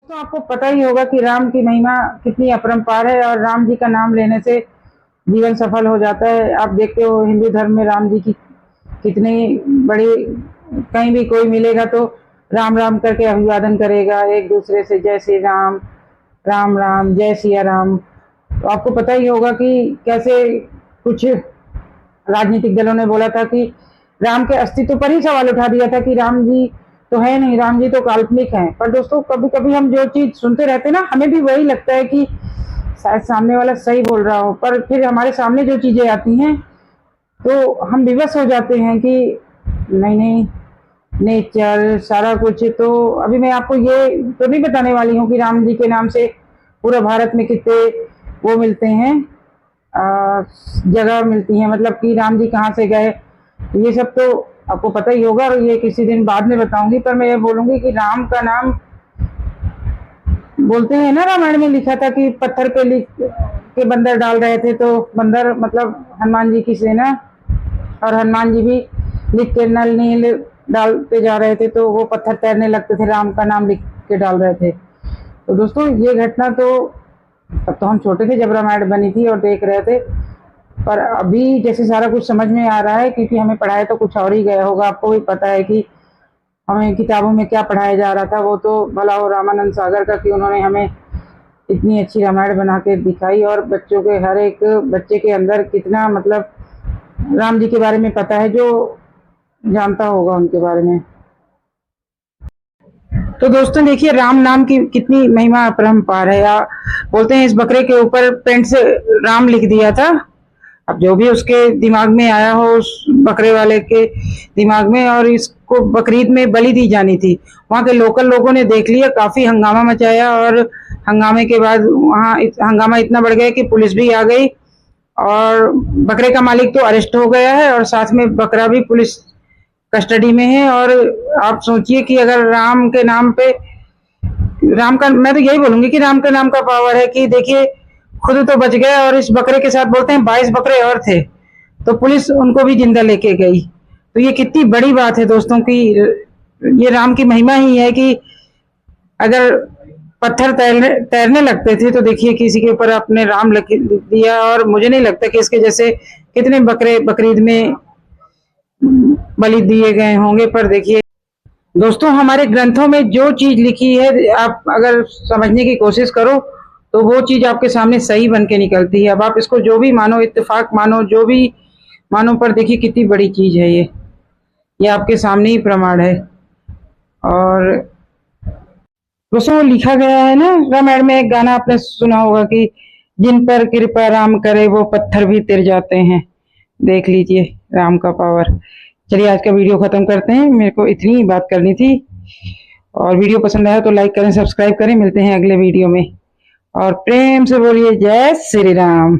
तो आपको पता ही होगा कि राम की महिमा कितनी अपरंपार है और राम जी का नाम लेने से जीवन सफल हो जाता है। आप देखते हो हिंदू धर्म में राम जी की कितनी बड़ी, कहीं भी कोई मिलेगा तो राम राम करके अभिवादन करेगा एक दूसरे से, जय श्री राम, राम राम, जय सिया राम। तो आपको पता ही होगा कि कैसे कुछ राजनीतिक दलों ने बोला था कि राम के अस्तित्व पर ही सवाल उठा दिया था कि राम जी तो है नहीं, राम जी तो काल्पनिक हैं। पर दोस्तों कभी कभी हम जो चीज सुनते रहते हैं ना, हमें भी वही लगता है कि शायद सामने वाला सही बोल रहा हो, पर फिर हमारे सामने जो चीजें आती हैं तो हम विवश हो जाते हैं कि नहीं नहीं, नेचर सारा कुछ। तो अभी मैं आपको ये तो नहीं बताने वाली हूँ कि राम जी के नाम से पूरे भारत में कितने वो मिलते हैं, जगह मिलती हैं, मतलब कि राम जी कहाँ से गए, ये सब तो आपको पता ही होगा और ये किसी दिन बाद में बताऊंगी। पर मैं ये बोलूंगी कि राम का नाम बोलते हैं ना, रामायण में लिखा था कि पत्थर पे लिख के बंदर डाल रहे थे, तो बंदर मतलब हनुमान जी की सेना, और हनुमान जी भी लिख के नल नील डालते जा रहे थे तो वो पत्थर तैरने लगते थे, राम का नाम लिख के डाल रहे थे। तो दोस्तों ये घटना तो तब तो हम छोटे थे जब रामायण बनी थी और देख रहे थे, पर अभी जैसे सारा कुछ समझ में आ रहा है, क्योंकि हमें पढ़ाया तो कुछ और ही गया होगा। आपको भी पता है कि हमें किताबों में क्या पढ़ाया जा रहा था, वो तो भला हो रामानंद सागर का कि उन्होंने हमें इतनी अच्छी रामायण बना के दिखाई और बच्चों के, हर एक बच्चे के अंदर कितना मतलब राम जी के बारे में पता है, जो जानता होगा उनके बारे में। तो दोस्तों देखिए राम नाम की कितनी महिमा अपरंपार है। या बोलते हैं इस बकरे के ऊपर पेंट से राम लिख दिया था। अब जो भी उसके दिमाग में आया हो, उस बकरे वाले के दिमाग में, और इसको बकरीद में बलि दी जानी थी। वहां के लोकल लोगों ने देख लिया, काफी हंगामा मचाया और हंगामे के बाद वहां हंगामा इतना बढ़ गया कि पुलिस भी आ गई और बकरे का मालिक तो अरेस्ट हो गया है और साथ में बकरा भी पुलिस कस्टडी में है। और आप सोचिए कि अगर राम के नाम पे, राम का, मैं तो यही बोलूंगी कि राम के नाम का पावर है कि देखिए खुद तो बच गए और इस बकरे के साथ बोलते हैं 22 बकरे और थे, तो पुलिस उनको भी जिंदा लेके गई। तो ये कितनी बड़ी बात है दोस्तों की, ये राम की महिमा ही है कि अगर पत्थर तैरने लगते थे तो देखिए किसी के ऊपर अपने राम लिख दिया। और मुझे नहीं लगता कि इसके जैसे कितने बकरे बकरीद में बलि दिए गए होंगे। पर देखिए दोस्तों हमारे ग्रंथों में जो चीज लिखी है, आप अगर समझने की कोशिश करो तो वो चीज आपके सामने सही बन के निकलती है। अब आप इसको जो भी मानो, इत्तेफाक मानो, जो भी मानो, पर देखिए कितनी बड़ी चीज है ये आपके सामने ही प्रमाण है। और दोस्तों लिखा गया है ना, रामायण में एक गाना आपने सुना होगा कि जिन पर कृपा राम करे वो पत्थर भी तिर जाते हैं। देख लीजिए राम का पावर। चलिए आज का वीडियो खत्म करते हैं, मेरे को इतनी ही बात करनी थी। और वीडियो पसंद आया तो लाइक करें, सब्सक्राइब करें। मिलते हैं अगले वीडियो में और प्रेम से बोलिए जय श्री राम।